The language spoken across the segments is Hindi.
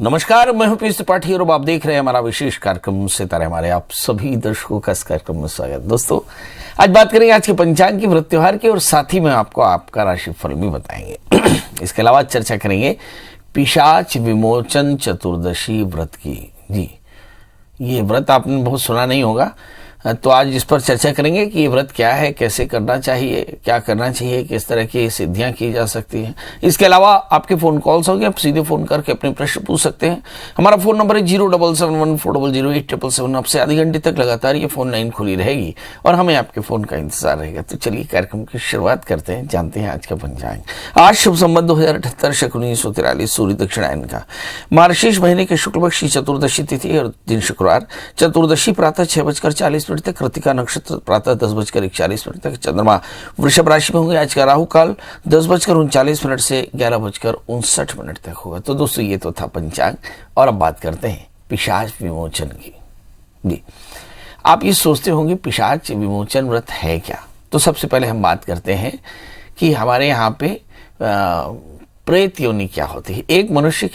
नमस्कार, मैं हूं पीयूष त्रिपाठी और आप देख रहे हैं हमारा विशेष कार्यक्रम सितारे। हमारे आप सभी दर्शकों का इस कार्यक्रम में स्वागत। दोस्तों, आज बात करेंगे आज के पंचांग की, व्रत त्योहार की और साथ ही में आपको आपका राशिफल भी बताएंगे। इसके अलावा चर्चा करेंगे पिशाच विमोचन चतुर्दशी व्रत की। जी, ये व्रत आपने बहुत सुना नहीं होगा, तो आज इस पर चर्चा करेंगे कि ये व्रत क्या है, कैसे करना चाहिए, क्या करना चाहिए, किस तरह की सिद्धियां की जा सकती हैं। इसके अलावा आपके फोन कॉल्स होंगे, आप सीधे फोन करके अपने प्रश्न पूछ सकते हैं। हमारा फोन नंबर है 07714008777। आपसे आधे घंटे तक लगातार ये फोन लाइन खुली रहेगी और हमें आपके फोन का इंतजार रहेगा। तो चलिए कार्यक्रम की शुरुआत करते हैं, जानते हैं आज का पंचांग। आज शुभ संवत 2078 शक 1943 सूर्य दक्षिणायन का मार्गशीर्ष महीने के शुक्ल पक्ष की चतुर्दशी तिथि और दिन शुक्रवार। चतुर्दशी प्रातः 6:40 तक, कृतिका नक्षत्र प्रातः 10:41 तक। चंद्रमा वृषभ राशि में होंगे। आज का राहु काल 10:39 से 11:59 तक होगा। तो दोस्तों, ये तो था पंचांग और अब बात करते हैं पिशाच विमोचन की। जी, आप ये सोचते होंगे पिशाच विमोचन व्रत है क्या। तो सबसे पहले हम बात करते हैं कि हमारे यहाँ पे प्रेत योनि क्या होती है। एक मनुष्य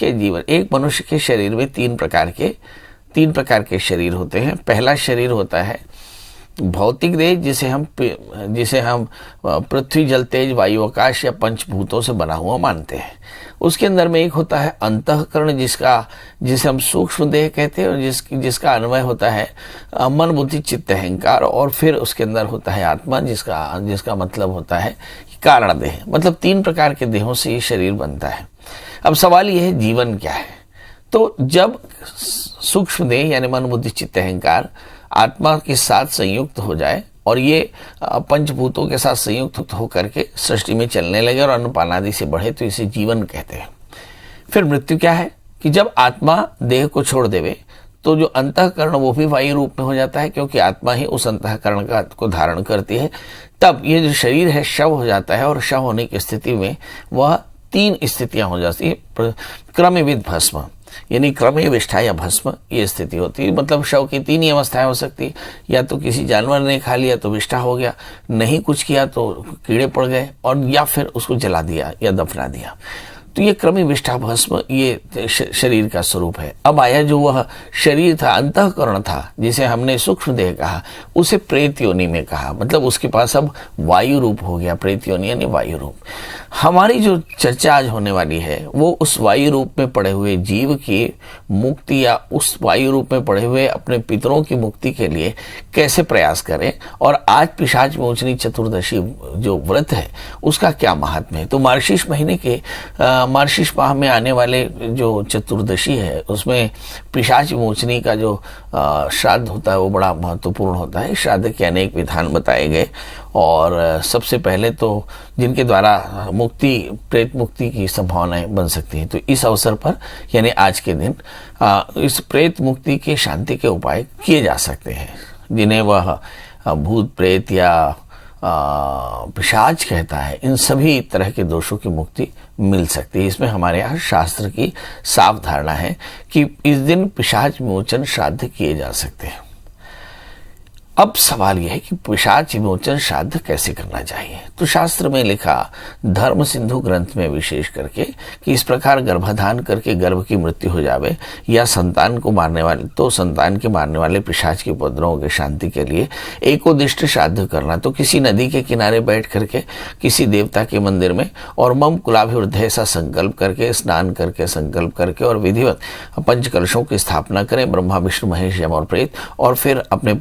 के शरीर में तीन प्रकार के शरीर होते हैं। पहला शरीर होता है भौतिक देह, जिसे हम पृथ्वी जल तेज वायु आकाश या पंचभूतों से बना हुआ मानते हैं। उसके अंदर में एक होता है अंतःकरण, जिसे हम सूक्ष्म देह कहते हैं और जिसका अन्वय होता है मन बुद्धि चित्त अहंकार। और फिर उसके अंदर होता है आत्मा, जिसका मतलब होता है कारण देह। मतलब तीन प्रकार के देहों से ये शरीर बनता है। अब सवाल यह है, जीवन क्या है। तो जब सूक्ष्म देह यानी मन बुद्धि चित्त अहंकार आत्मा के साथ संयुक्त हो जाए और ये पंचभूतों के साथ संयुक्त होकर के सृष्टि में चलने लगे और अन्नपान आदि से बढ़े, तो इसे जीवन कहते हैं। फिर मृत्यु क्या है कि जब आत्मा देह को छोड़ देवे तो जो अंतःकरण वो भी वायु रूप में हो जाता है, क्योंकि आत्मा ही उस अंतःकरण को धारण करती है। तब ये जो शरीर है शव हो जाता है और शव होने की स्थिति में वह तीन स्थितियां हो जाती है। क्रमविद भस्म यानी क्रमे विष्ठा या भस्म, ये स्थिति होती है। मतलब शव की तीन ही अवस्थाएं हो सकती है, या तो किसी जानवर ने खा लिया तो विष्ठा हो गया, नहीं कुछ किया तो कीड़े पड़ गए, और या फिर उसको जला दिया या दफना दिया। तो ये क्रमी विष्ठा भस्म ये शरीर का स्वरूप है। अब आया जो वह शरीर था, अंतःकरण था, जिसे हमने सूक्ष्म देह कहा, उसे प्रेत योनि में कहा। मतलब उसके पास अब वायु रूप हो गया, प्रेत योनि यानी वायु रूप। हमारी जो चर्चा आज होने वाली है वो उस वायु रूप में पड़े हुए जीव की मुक्ति या उस वायु रूप में पड़े हुए अपने पितरों की मुक्ति के लिए कैसे प्रयास करें, और आज पिशाच विमोचनी चतुर्दशी जो व्रत है उसका क्या महात्म्य है। तो मार्गशीर्ष महीने के मार्गशीर्ष माह में आने वाले जो चतुर्दशी है उसमें पिशाच विमोचनी का जो श्राद्ध होता है वो बड़ा महत्वपूर्ण होता है। श्राद्ध के अनेक विधान बताए गए, और सबसे पहले तो जिनके द्वारा प्रेत मुक्ति की संभावनाएं बन सकती हैं, तो इस अवसर पर यानी आज के दिन इस प्रेत मुक्ति के शांति के उपाय किए जा सकते हैं, जिन्हें वह भूत प्रेत या पिशाच कहता है। इन सभी तरह के दोषों की मुक्ति मिल सकती है। इसमें हमारे यहाँ शास्त्र की साफ धारणा है कि इस दिन पिशाच विमोचन श्राद्ध किए जा सकते हैं। अब सवाल यह है कि पिशाच विमोचन श्राद्ध कैसे करना चाहिए। तो शास्त्र में लिखा धर्म सिंधु ग्रंथ में विशेष करके कि इस प्रकार गर्भाधान करके गर्भ की मृत्यु हो जावे या संतान के मारने वाले पिशाच के उपद्रवों के शांति के लिए एकोदिष्ट श्राद्ध करना। तो किसी नदी के किनारे बैठ करके किसी देवता के मंदिर में और मम कुलाभिवृद्धि ऐसा संकल्प करके, स्नान करके, संकल्प करके और विधिवत पंचकलशों की स्थापना करें, ब्रह्मा विष्णु महेश यम और प्रेत, और फिर अपने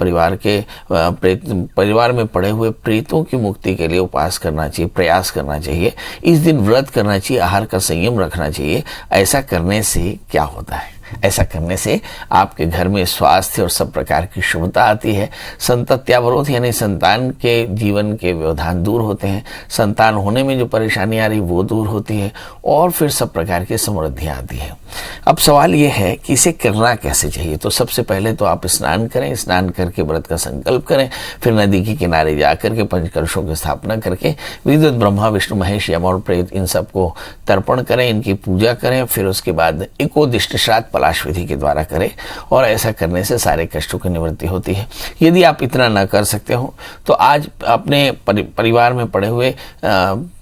परिवार में पड़े हुए प्रेतों की मुक्ति के लिए उपास करना चाहिए, प्रयास करना चाहिए। इस दिन व्रत करना चाहिए, आहार का संयम रखना चाहिए। ऐसा करने से क्या होता है? ऐसा करने से आपके घर में स्वास्थ्य और सब प्रकार की शुभता आती है। संतत्यावरोध यानी संतान के जीवन के व्यवधान दूर होते हैं, संतान होने में जो परेशानी आ रही वो दूर होती है, और फिर सब प्रकार की समृद्धियां आती है। अब सवाल ये है कि इसे करना कैसे चाहिए। तो सबसे पहले तो आप स्नान करें, स्नान करके व्रत का संकल्प करें, फिर नदी के किनारे जाकर के पंचकलशों की स्थापना करके विद्युत ब्रह्मा विष्णु महेश यम और प्रेत इन सबको तर्पण करें, इनकी पूजा करें। फिर उसके बाद एकोदिष्ट श्राद्ध पलाश विधि के द्वारा करें, और ऐसा करने से सारे कष्टों की निवृत्ति होती है। यदि आप इतना न कर सकते हो तो आज अपने परिवार में पड़े हुए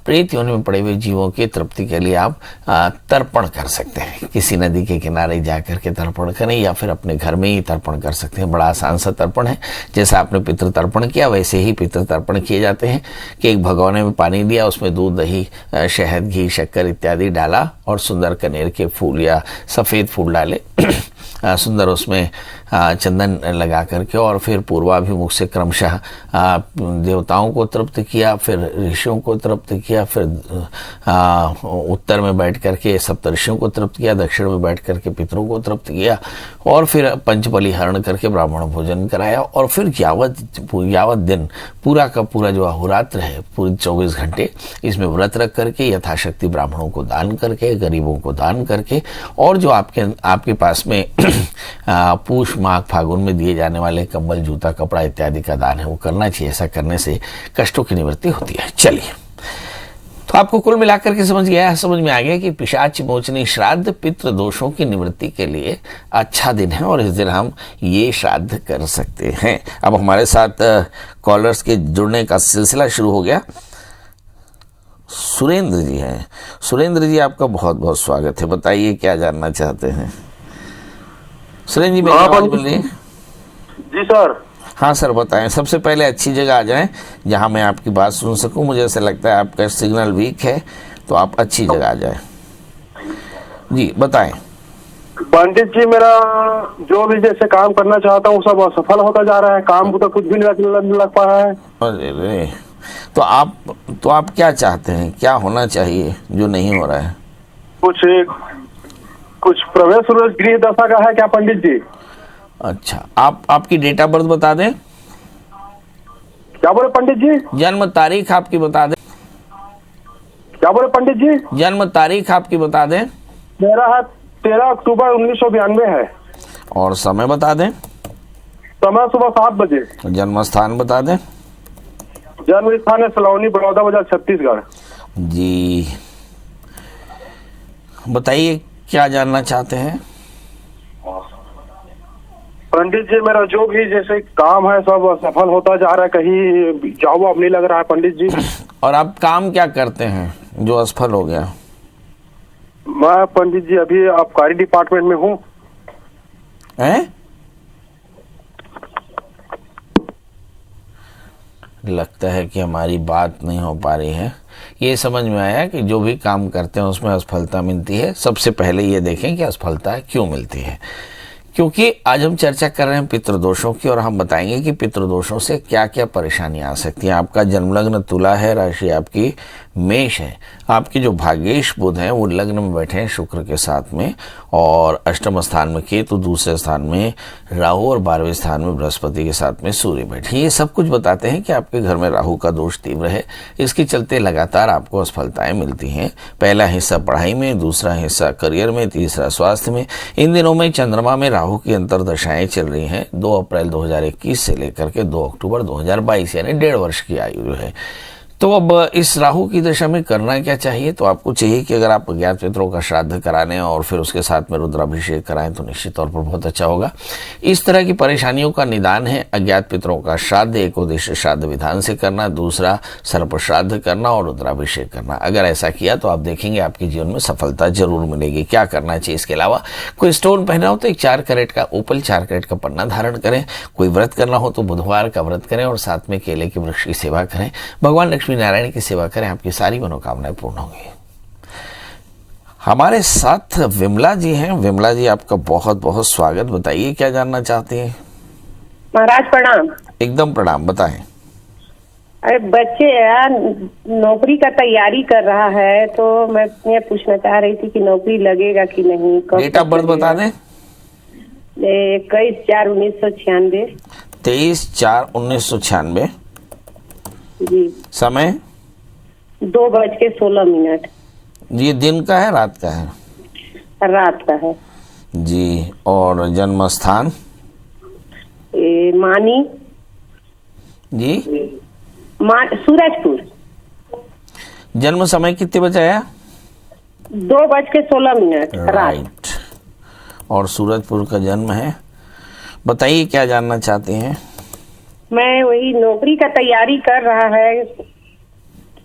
प्रेत योनि में पड़े हुए जीवों की तृप्ति के लिए आप तर्पण कर सकते हैं। किसी नदी के किनारे जाकर के तर्पण करें या फिर अपने घर में ही तर्पण कर सकते हैं। बड़ा आसान सा तर्पण है। जैसा आपने पितृ तर्पण किया वैसे ही पितृ तर्पण किए जाते हैं कि एक भगोने में पानी लिया, उसमें दूध, दही, शहद, घी, शक्कर इत्यादि डाला और सुंदर कनेर के फूल या सफ़ेद फूल डाले, सुंदर उसमें चंदन लगा करके और फिर पूर्वाभिमुख से क्रमशः देवताओं को तृप्त किया, फिर ऋषियों को तृप्त किया, फिर उत्तर में बैठ करके सप्तऋषियों को तृप्त किया, दक्षिण में बैठ करके पितरों को तृप्त किया और फिर पंचबली हरण करके ब्राह्मण भोजन कराया। और फिर यावत दिन पूरा का पूरा जो अहोरात्र है, पूरी 24 घंटे इसमें व्रत रख करके यथाशक्ति ब्राह्मणों को दान करके, गरीबों को दान करके और जो आपके पास में पूष, माघ, फागुन में दिए जाने वाले कंबल, जूता, कपड़ा इत्यादि का दान है वो करना चाहिए। ऐसा करने से कष्टों की निवृत्ति होती है। चलिए, तो आपको कुल मिलाकर के समझ में आ गया कि पिशाच मोचनी श्राद्ध पितृ दोषों की निवृत्ति के लिए अच्छा दिन है और इस दिन हम ये श्राद्ध कर सकते हैं। अब हमारे साथ कॉलर्स के जुड़ने का सिलसिला शुरू हो गया। सुरेंद्र जी हैं। सुरेंद्र जी, आपका बहुत बहुत स्वागत है। बताइए क्या जानना चाहते हैं। सुरेंद्र जी, मेरी आवाज मिल रही है? जी सर। हाँ सर, बताएं। सबसे पहले अच्छी जगह आ जाएं जहां मैं आपकी बात सुन सकूं। मुझे ऐसा लगता है आपका सिग्नल वीक है, तो आप अच्छी जगह आ जाएं। जी बताएं। पंडित जी, मेरा जो भी जैसे काम करना चाहता हूँ सब असफल होता जा रहा है। काम तो कुछ भी नहीं लग पा रहा है। अरे, तो आप क्या चाहते हैं? क्या होना चाहिए जो नहीं हो रहा है? कुछ प्रवेश गृह दशा का है क्या पंडित जी? अच्छा, आपकी डेट ऑफ बर्थ बता दें। क्या बोले पंडित जी? जन्म तारीख आपकी बता दें। क्या बोले पंडित जी? जन्म तारीख आपकी बता दें। मेरा है 13 अक्टूबर 1992 है। और समय बता दें। समय सुबह 7 बजे। जन्म स्थान बता दें। जन्म स्थान है सलौनी, बड़ौदा बाजार, छत्तीसगढ़। जी बताइए क्या जानना चाहते हैं। पंडित जी, मेरा जो भी जैसे काम है सब असफल होता जा रहा है। कहीं जॉब अब नहीं लग रहा है पंडित जी। और आप काम क्या करते हैं जो असफल हो गया? मैं पंडित जी अभी आबकारी डिपार्टमेंट में हूँ। लगता है कि हमारी बात नहीं हो पा रही है। ये समझ में आया कि जो भी काम करते हैं उसमें असफलता मिलती है। सबसे पहले ये देखें कि असफलता क्यों मिलती है, क्योंकि आज हम चर्चा कर रहे हैं पितृदोषों की और हम बताएंगे कि पितृदोषों से क्या क्या परेशानियां आ सकती हैं। आपका जन्मलग्न तुला है, राशि आपकी मेष है। आपके जो भाग्येश बुध हैं वो लग्न में बैठे हैं शुक्र के साथ में और अष्टम स्थान में केतु, दूसरे स्थान में राहु और 12वें स्थान में बृहस्पति के साथ में सूर्य बैठे। ये सब कुछ बताते हैं कि आपके घर में राहु का दोष तीव्र है। इसके चलते लगातार आपको असफलताएं मिलती हैं। पहला हिस्सा पढ़ाई में, दूसरा हिस्सा करियर में, तीसरा स्वास्थ्य में। इन दिनों में चंद्रमा में राहु की अंतरदशाएं चल रही हैं। 2 अप्रैल 2021 से लेकर के 2 अक्टूबर 2022 यानी 1.5 वर्ष की आयु है। तो अब इस राहु की दशा में करना क्या चाहिए? तो आपको चाहिए कि अगर आप अज्ञात पितरों का श्राद्ध कराने और फिर उसके साथ में रुद्राभिषेक कराएं तो निश्चित तौर पर बहुत अच्छा होगा। इस तरह की परेशानियों का निदान है अज्ञात पितरों का श्राद्ध एक उद्देश्य श्राद्ध विधान से करना, दूसरा सर्प श्राद्ध करना और रुद्राभिषेक करना। अगर ऐसा किया तो आप देखेंगे आपके जीवन में सफलता जरूर मिलेगी। क्या करना चाहिए इसके अलावा? कोई स्टोन पहना हो तो एक 4 कैरेट का ओपल 4 कैरेट का पन्ना धारण करें। कोई व्रत करना हो तो बुधवार का व्रत करें और साथ में केले के वृक्ष की सेवा करें। भगवान लक्ष्मी नारायण की सेवा करें, आपकी सारी मनोकामनाएं पूर्ण होंगी। हमारे साथ विमला जी हैं। विमला जी, आपका बहुत बहुत स्वागत। बताइए क्या जानना चाहते हैं। महाराज प्रणाम। एकदम प्रणाम, बताएं। अरे बच्चे यार नौकरी का तैयारी कर रहा है तो मैं ये पूछना चाह रही थी कि नौकरी लगेगा कि नहीं। डेट ऑफ बर्थ बता दें। 21/4/1996। 23/4/1996। जी। समय 2:16। ये दिन का है रात का है? रात का है जी। और जन्म स्थान? मानी जी। सूरजपुर। जन्म समय कितने बजे आया? 2:16 राइट। और सूरजपुर का जन्म है। बताइए क्या जानना चाहते हैं। मैं वही नौकरी का तैयारी कर रहा है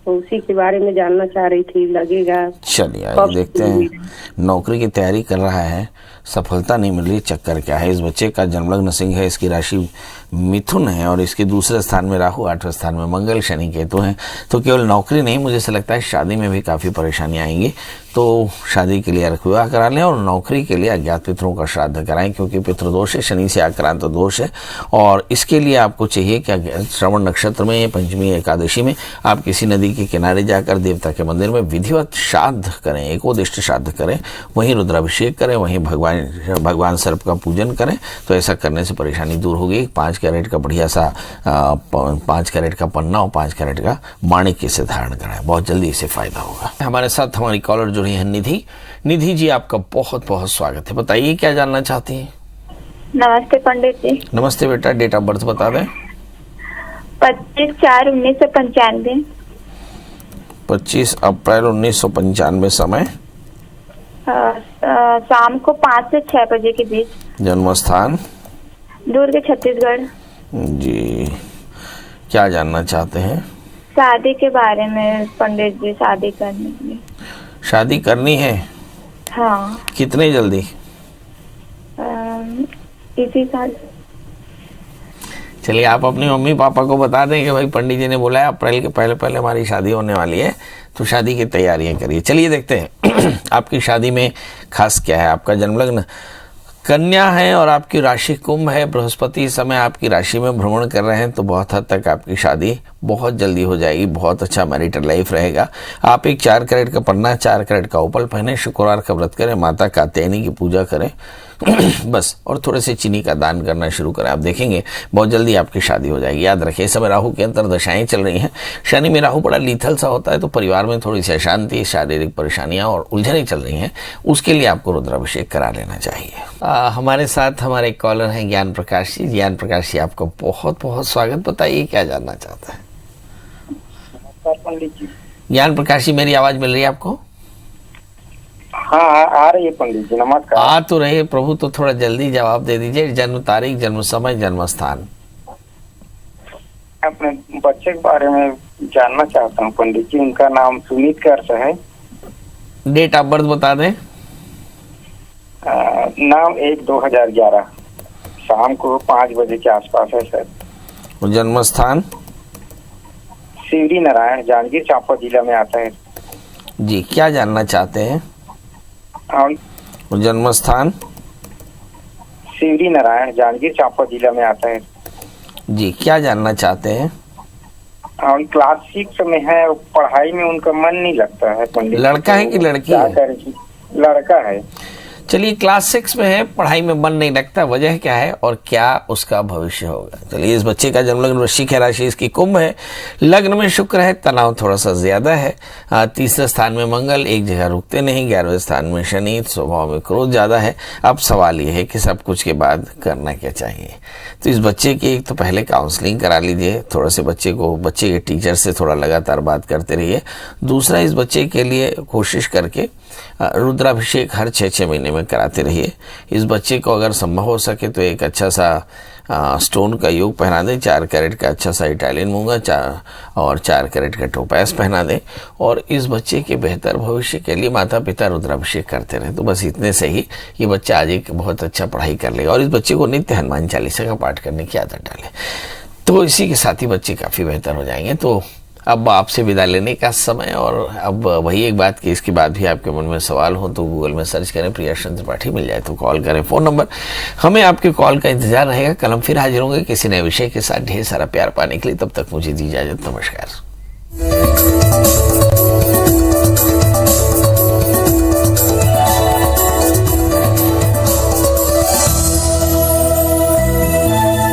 तो उसी के बारे में जानना चाह रही थी, लगेगा चलिए कब आगे देखते हैं। नौकरी की तैयारी कर रहा है, सफलता नहीं मिल रही, चक्कर क्या है। इस बच्चे का जन्मलग्न सिंह है, इसकी राशि मिथुन है और इसके दूसरे स्थान में राहु, 8वें स्थान में मंगल, शनि, केतु हैं। तो केवल नौकरी नहीं, मुझे ऐसा लगता है शादी में भी काफ़ी परेशानी आएंगी। तो शादी के लिए अर्क विवाह करा लें और नौकरी के लिए अज्ञात पितरों का श्राद्ध कराएं, क्योंकि पितृदोष है, शनि से आक्रांत दोष है। और इसके लिए आपको चाहिए कि श्रवण नक्षत्र में, पंचमी एकादशी में आप किसी नदी के किनारे जाकर देवता के मंदिर में विधिवत श्राद्ध करें, एकोदिष्ट श्राद्ध करें, वहीं रुद्राभिषेक करें, वहीं भगवान सर्प का पूजन करें। तो ऐसा करने से परेशानी दूर होगी। 5 कैरेट का बढ़िया सा 5 कैरेट का पन्ना और 5 कैरेट का माणिक्य से धारण कराएं, बहुत जल्दी इससे फायदा होगा। हमारे साथ हमारी कॉलर जुड़ी है निधि। निधि जी, आपका बहुत बहुत स्वागत है। बताइए क्या जानना चाहती हैं? नमस्ते पंडित जी। नमस्ते बेटा, डेट ऑफ बर्थ बता दें। 25/4/1995। 25 अप्रैल 1995। समय शाम को 5 से 6 बजे के बीच। जन्म स्थान दुर्ग, छत्तीसगढ़। जी, क्या जानना चाहते हैं? शादी के बारे में पंडित जी, शादी करने के लिए। शादी करनी है? हाँ। कितने जल्दी? इसी साल। चलिए, आप अपनी मम्मी पापा को बता दें कि भाई पंडित जी ने बोला है अप्रैल के पहले पहले हमारी शादी होने वाली है, तो शादी की तैयारियां करिए। चलिए देखते हैं आपकी शादी में खास क्या है। आपका जन्मलग्न कन्या है और आपकी राशि कुंभ है। बृहस्पति इस समय आपकी राशि में भ्रमण कर रहे हैं, तो बहुत हद तक आपकी शादी बहुत जल्दी हो जाएगी। बहुत अच्छा मैरिटल लाइफ रहेगा। आप एक 4 कैरेट का पन्ना, 4 कैरेट का उपल पहने, शुक्रवार का व्रत करें, माता कात्यायनी की पूजा करें बस, और थोड़े से चीनी का दान करना शुरू करें। आप देखेंगे बहुत जल्दी आपकी शादी हो जाएगी। याद रखिए, इस समय राहु की अंतर्दशाएं चल रही हैं। शनि में राहु बड़ा लीथल सा होता है, तो परिवार में थोड़ी सी अशांति, शारीरिक परेशानियां और उलझनें चल रही हैं। उसके लिए आपको रुद्राभिषेक करा लेना चाहिए। हमारे साथ हमारे कॉलर हैं ज्ञान प्रकाश जी। ज्ञान प्रकाश जी, आपको बहुत बहुत स्वागत। बताइए क्या जानना चाहते हैं? पंडित जी। ज्ञान प्रकाश जी, मेरी आवाज मिल रही है आपको? हाँ, आ रही है पंडित जी। नमस्कार। आ तो रहे प्रभु, तो थोड़ा जल्दी जवाब दे दीजिए। जन्म तारीख, जन्म समय, जन्म स्थान। अपने बच्चे के बारे में जानना चाहता हूँ पंडित जी। उनका नाम सुमित कर्ष है। डेट ऑफ बर्थ बता दें। नाम 1/2/2011, शाम को 5 बजे के आसपास है सर। जन्म स्थान? शिवरी नारायण, जांजगीर चांपा जिला में आता है। जी, क्या जानना चाहते हैं? जन्म स्थान? शिवरी नारायण, जांजगीर चांपा जिला में आता है। जी, क्या जानना चाहते हैं? क्लास 6 में है, पढ़ाई में उनका मन नहीं लगता है पंडित। लड़का है कि लड़की है? लड़का है। चलिए, क्लास 6 में है, पढ़ाई में मन नहीं लगता, वजह क्या है और क्या उसका भविष्य होगा? चलिए, इस बच्चे का जन्मलग्न वृश्चिक है, राशि इसकी कुंभ है, लग्न में शुक्र है, तनाव थोड़ा सा ज्यादा है। तीसरे स्थान में मंगल, एक जगह रुकते नहीं। 11वें स्थान में शनि, स्वभाव में क्रोध ज्यादा है। अब सवाल यह है कि सब कुछ के बाद करना क्या चाहिए। तो इस बच्चे की एक तो पहले काउंसलिंग करा लीजिए, थोड़ा से बच्चे के टीचर से थोड़ा लगातार बात करते रहिए। दूसरा, इस बच्चे के लिए कोशिश करके रुद्राभिषेक हर 6-6 महीने में कराते रहिए। इस बच्चे को अगर संभव हो सके तो एक अच्छा सा स्टोन का योग पहना दें। 4 कैरेट का अच्छा सा इटालियन मूंगा और 4 कैरेट का टोपैस पहना दें। और इस बच्चे के बेहतर भविष्य के लिए माता पिता रुद्राभिषेक करते रहें। तो बस इतने से ही ये बच्चा आज एक बहुत अच्छा पढ़ाई कर लेगा। और इस बच्चे को नित्य हनुमान चालीसा का पाठ करने की आदत डालें, तो इसी के साथ ही बच्चे काफ़ी बेहतर हो जाएंगे। तो अब आपसे विदा लेने का समय। और अब वही एक बात कि इसके बाद भी आपके मन में सवाल हो तो गूगल में सर्च करें, प्रियदर्शन त्रिपाठी, मिल जाए तो कॉल करें। फ़ोन नंबर, हमें आपके कॉल का इंतजार रहेगा। कल हम फिर हाजिर होंगे किसी नए विषय के साथ। ढेर सारा प्यार पाने के लिए। तब तक मुझे दी इजाज़त। नमस्कार।